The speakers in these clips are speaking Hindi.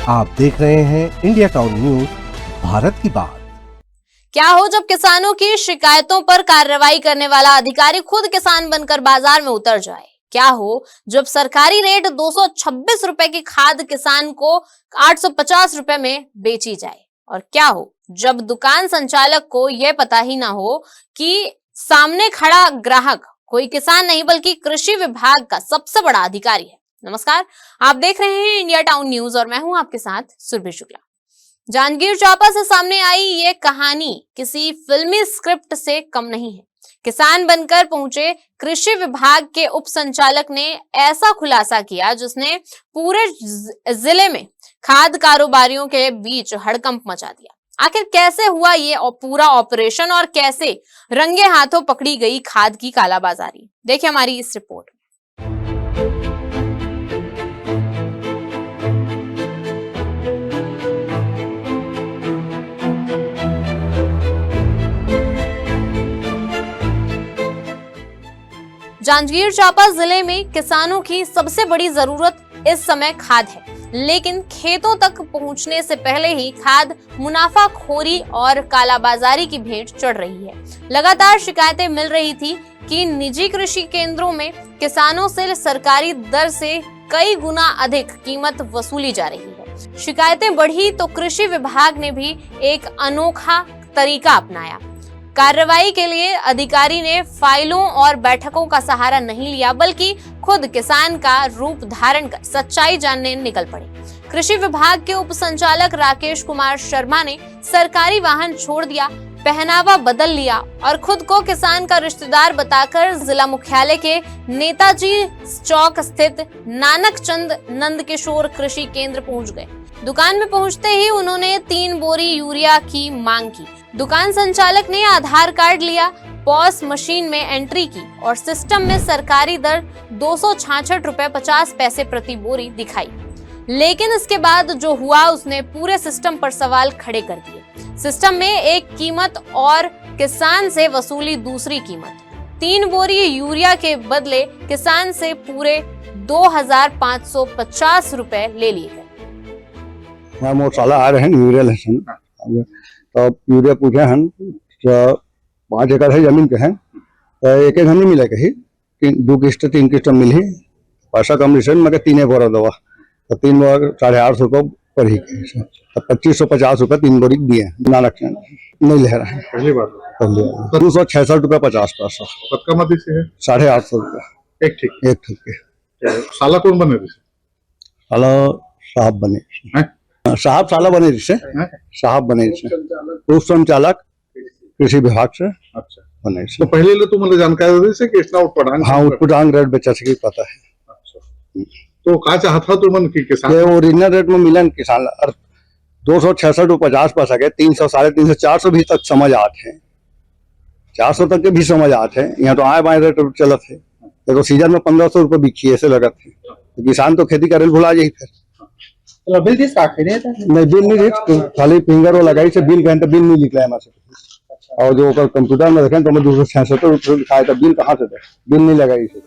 आप देख रहे हैं इंडिया टाउन न्यूज, भारत की बात। क्या हो जब किसानों की शिकायतों पर कार्रवाई करने वाला अधिकारी खुद किसान बनकर बाजार में उतर जाए? क्या हो जब सरकारी रेट 226 रुपए की खाद किसान को 850 रुपए में बेची जाए? और क्या हो जब दुकान संचालक को यह पता ही ना हो कि सामने खड़ा ग्राहक कोई किसान नहीं बल्कि कृषि विभाग का सबसे बड़ा अधिकारी है? नमस्कार, आप देख रहे हैं इंडिया टाउन न्यूज और मैं हूं आपके साथ सुरभि शुक्ला। जांजगीर चांपा से सामने आई ये कहानी किसी फिल्मी स्क्रिप्ट से कम नहीं है। किसान बनकर पहुंचे कृषि विभाग के उप संचालक ने ऐसा खुलासा किया जिसने पूरे जिले में खाद कारोबारियों के बीच हड़कंप मचा दिया। आखिर कैसे हुआ ये पूरा ऑपरेशन और कैसे रंगे हाथों पकड़ी गई खाद की कालाबाजारी? देखिए हमारी इस रिपोर्ट में। जांजगीर चांपा जिले में किसानों की सबसे बड़ी जरूरत इस समय खाद है, लेकिन खेतों तक पहुंचने से पहले ही खाद मुनाफाखोरी और कालाबाजारी की भेंट चढ़ रही है। लगातार शिकायतें मिल रही थी कि निजी कृषि केंद्रों में किसानों से सरकारी दर से कई गुना अधिक कीमत वसूली जा रही है। शिकायतें बढ़ी तो कृषि विभाग ने भी एक अनोखा तरीका अपनाया। कार्रवाई के लिए अधिकारी ने फाइलों और बैठकों का सहारा नहीं लिया, बल्कि खुद किसान का रूप धारण कर सच्चाई जानने निकल पड़े। कृषि विभाग के उप संचालक राकेश कुमार शर्मा ने सरकारी वाहन छोड़ दिया, पहनावा बदल लिया और खुद को किसान का रिश्तेदार बताकर जिला मुख्यालय के नेताजी चौक स्थित नानक चंद नंद किशोर कृषि केंद्र पहुंच गए। दुकान में पहुंचते ही उन्होंने 3 बोरी यूरिया की मांग की। दुकान संचालक ने आधार कार्ड लिया, पॉस मशीन में एंट्री की और सिस्टम में सरकारी दर 266 रुपए 50 पैसे प्रति बोरी दिखाई। लेकिन इसके बाद जो हुआ उसने पूरे सिस्टम पर सवाल खड़े कर दिए। सिस्टम में एक कीमत और किसान से वसूली दूसरी कीमत। 3 बोरी यूरिया के बदले किसान से पूरे 2550 रुपए ले लिए गए। मोर साला आ रहे हैं यूरिया लहसुन, तो यूरिया पूछे हैं तो 5 एकड़ है जमीन के हैं, तो एक हम नहीं मिले कहीं 2 किस्त 3 किस्त मिली, पैसा कम रिसेंट मगर 3 बोरा दवा, तो 3 बोरा 850 रुपये पर ही, तो 2550 रुपये 3 बोरी दिए। नानक नहीं ले रहे हैं, पहली बार 266 रुपये 50 पैसा। पक्का मत से है 850 रुपये एक ठीक के। साला कौन बने थे? साला साहब बने, साहब साला बने जिससे साहब बने उप संचालक कृषि विभाग से। अच्छा बने तो पहले ले तो मतलब जानकारी दे से कि इतना उठपटांग, हाँ उठपटांग रेट बेचा सके पता है। अच्छा तो कहा चाहता तो मन की किसान ओरिजिनल रेट में मिलन किसान 266 रुपये 50 पैसा के 300 350 400 भी तक समझ आते हैं, 400 तक के भी समझ आते हैं। यहाँ तो आए बाएं रेट चलत है, तो सीजन में 1500 रुपये बिकी ऐसे लगत है, तो किसान तो खेती करे भुला जाये। फिर बिल दिस नहीं बिल नहीं तो खाली फिंगर लगाई से बिल कहें तो बिल नहीं निकला हमारे से, और जो कंप्यूटर में देखें तो हमें 266 रुपये दिखाया था, बिल कहाँ से दे, बिल नहीं लगाई से।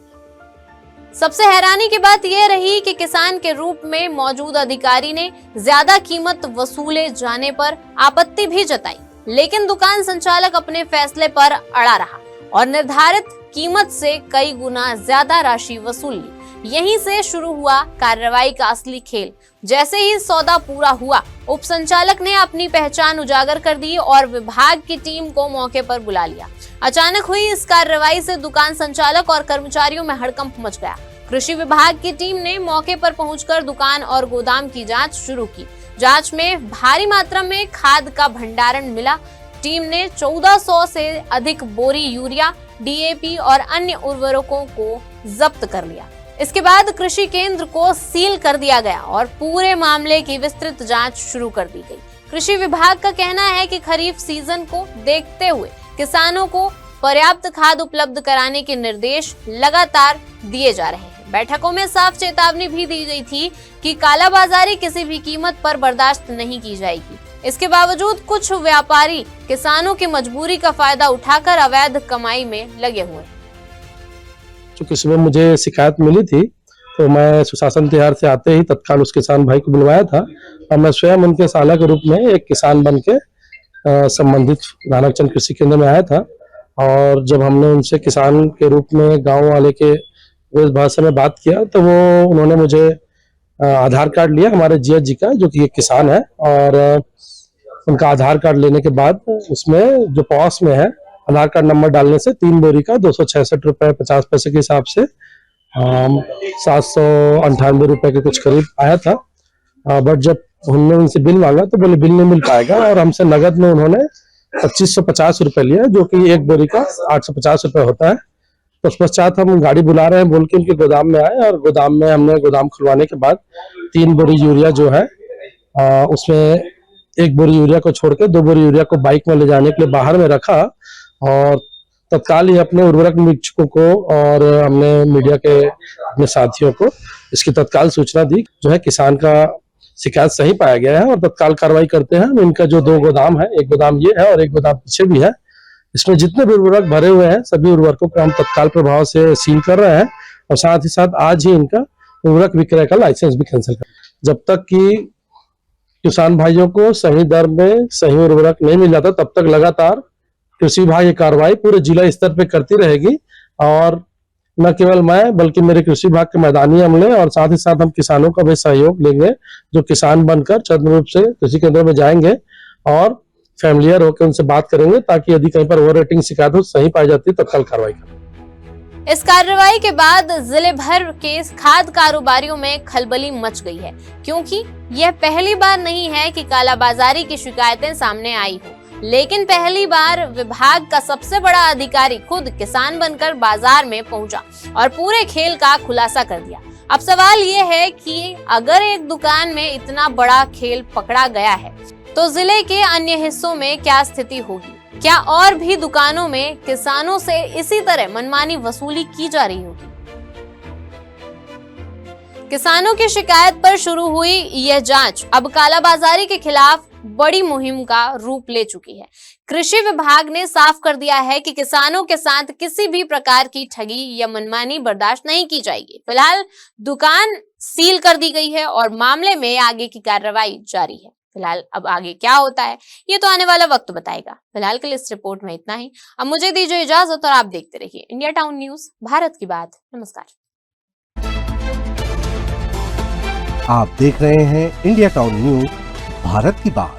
सबसे हैरानी की बात यह रही कि किसान के रूप में मौजूद अधिकारी ने ज्यादा कीमत वसूले जाने पर आपत्ति भी जताई, लेकिन दुकान संचालक अपने फैसले पर अड़ा रहा और निर्धारित कीमत से कई गुना ज्यादा राशि वसूल ली। यहीं से शुरू हुआ कार्रवाई का असली खेल। जैसे ही सौदा पूरा हुआ, उप संचालक ने अपनी पहचान उजागर कर दी और विभाग की टीम को मौके पर बुला लिया। अचानक हुई इस कार्रवाई से दुकान संचालक और कर्मचारियों में हड़कंप मच गया। कृषि विभाग की टीम ने मौके पर पहुंचकर दुकान और गोदाम की जांच शुरू की। जांच में भारी मात्रा में खाद का भंडारण मिला। टीम ने 1400 से अधिक बोरी यूरिया, DAP और अन्य उर्वरकों को जब्त कर लिया। इसके बाद कृषि केंद्र को सील कर दिया गया और पूरे मामले की विस्तृत जांच शुरू कर दी गई। कृषि विभाग का कहना है कि खरीफ सीजन को देखते हुए किसानों को पर्याप्त खाद उपलब्ध कराने के निर्देश लगातार दिए जा रहे हैं। बैठकों में साफ चेतावनी भी दी गई थी कि कालाबाजारी किसी भी कीमत पर बर्दाश्त नहीं की जाएगी। इसके बावजूद कुछ व्यापारी किसानों की मजबूरी का फायदा उठाकर अवैध कमाई में लगे हुए। चूंकि सुबह मुझे शिकायत मिली थी तो मैं सुशासन तिहार से आते ही तत्काल उस किसान भाई को बुलवाया था और मैं स्वयं उनके साला के रूप में एक किसान बन के संबंधित रानाचंद कृषि केंद्र में आया था। और जब हमने उनसे किसान के रूप में गांव वाले के इस भाषा में बात किया तो उन्होंने मुझे आधार कार्ड लिया हमारे जीएच जी का, जो कि एक किसान है, और उनका आधार कार्ड लेने के बाद उसमें जो पॉस में है आधार कार्ड नंबर डालने से 3 बोरी का 266 रुपए 50 पैसे के हिसाब से 798 रुपए के कुछ करीब आया था। बट जब हमने उनसे बिल मांगा तो बोले बिल नहीं मिल पाएगा, और हमसे नगद में उन्होंने 2550 रुपए लिया, जो कि एक बोरी का 850 रुपए होता है। तो उस पश्चात हम गाड़ी बुला रहे हैं बोल के उनके गोदाम में आए, और गोदाम में हमने गोदाम खुलवाने के बाद 3 बोरी यूरिया जो है उसमें 1 बोरी यूरिया को छोड़ के 2 बोरी यूरिया को बाइक में ले जाने के लिए बाहर में रखा, और तत्काल ही अपने उर्वरक निरीक्षकों को और हमने मीडिया के अपने साथियों को इसकी तत्काल सूचना दी। जो है किसान का शिकायत सही पाया गया है और तत्काल कार्रवाई करते हैं। इनका जो 2 गोदाम है, एक गोदाम ये है और एक गोदाम पीछे भी है, इसमें जितने भी उर्वरक भरे हुए हैं सभी उर्वरकों को हम तत्काल प्रभाव से सील कर रहे हैं, और साथ ही साथ आज ही इनका उर्वरक विक्रय का लाइसेंस भी कैंसिल कर। जब तक कि किसान भाइयों को सही दर में सही उर्वरक नहीं मिल जाता तब तक लगातार कृषि विभाग ये कार्रवाई पूरे जिला स्तर पे करती रहेगी। और न केवल मैं बल्कि मेरे कृषि विभाग के मैदानी अमले और साथ ही साथ हम किसानों का भी सहयोग लेंगे, जो किसान बनकर चंद्र रूप से कृषि केंद्र में जाएंगे और फैमिलियर होकर उनसे बात करेंगे, ताकि यदि कहीं पर ओवर रेटिंग शिकायत हो सही पाई जाती है तत्काल कार्रवाई करें। इस कार्रवाई के बाद जिले भर के खाद कारोबारियों में खलबली मच गई है, क्योंकि यह पहली बार नहीं है कि कालाबाजारी की शिकायतें सामने आई हो, लेकिन पहली बार विभाग का सबसे बड़ा अधिकारी खुद किसान बनकर बाजार में पहुंचा और पूरे खेल का खुलासा कर दिया। अब सवाल ये है कि अगर एक दुकान में इतना बड़ा खेल पकड़ा गया है तो जिले के अन्य हिस्सों में क्या स्थिति होगी? क्या और भी दुकानों में किसानों से इसी तरह मनमानी वसूली की जा रही होगी? किसानों की शिकायत पर शुरू हुई यह जांच अब कालाबाजारी के खिलाफ बड़ी मुहिम का रूप ले चुकी है। कृषि विभाग ने साफ कर दिया है कि किसानों के साथ किसी भी प्रकार की ठगी या मनमानी बर्दाश्त नहीं की जाएगी। फिलहाल दुकान सील कर दी गई है और मामले में आगे की कार्रवाई जारी है। फिलहाल अब आगे क्या होता है ये तो आने वाला वक्त बताएगा। फिलहाल के लिए इस रिपोर्ट में इतना ही। अब मुझे दीजिए इजाजत और आप देखते रहिए इंडिया टाउन न्यूज, भारत की बात। नमस्कार। आप देख रहे हैं इंडिया टाउन न्यूज, भारत की बात।